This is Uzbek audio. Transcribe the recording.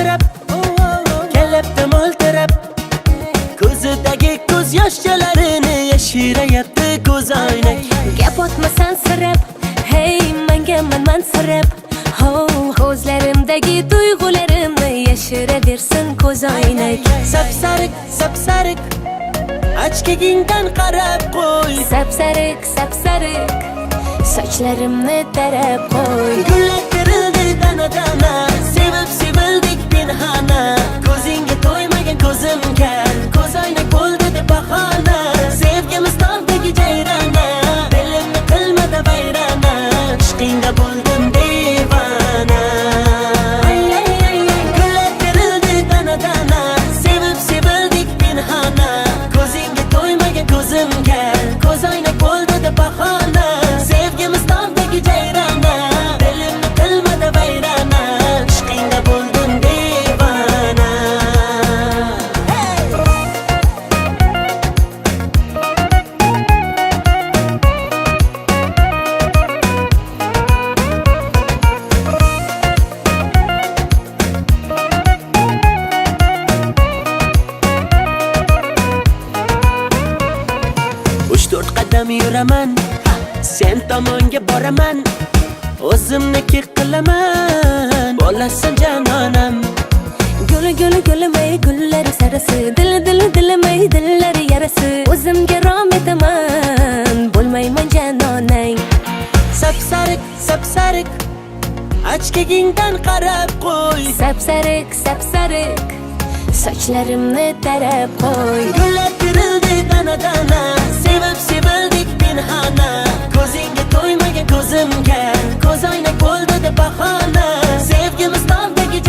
sansirab, kelibdi mo'ltirab, ko'zidagi ko'z yoshlarini yashirayapti ko'zoynak. Gap otma sansirab, hey menga mansirab, ko'zlarimdagi tuyg'ularimni yashiraversin ko'zoynak. Sapsariq, sapsariq, ochkigingdan qarab qo'y. Sapsariq, sapsariq, sochlarimni tarab qo'y. Gullar terildi dana-dana, sevib sevildik pinhona. Ko'zingga to'ymagan ko'zim kar, ko'zoynak bo'ldi deb bahona. Sevgimiz tog'dagi jayrona, dilimni qilmadi vayrona. Ishqingda bo'ldim devona. Gullar terildi dana-dana, sevib sevildik pinhona. Ko'zingga to'ymagan ko'zim kar, ko'zoynak bo'ldi deb bahona. Sevgimiz tog'dagi jayrona, dilimni qilmadi vayrona. Ishqingda bo'ldim devona. Uch to'rt qadam yuraman, sen tomonga boraman, o'zimniki qilaman, bo'lasan janonam. Guli guli gulimay gullari sarasi, dilimay dillari yarasi. O'zimga rom etaman, bo'lmayman janonang. Sapsariq, sapsariq, ochkigingdan qarab qo'y. Sapsariq, sapsariq, sochlarimni tarab qo'y. Gullar terildi dana-dana, sevib sevildik pinhona. Ko'zingga to'ymagan ko'zim kar, ko'zoynak bo'ldi deb bahona. Sevgimiz tog'dagi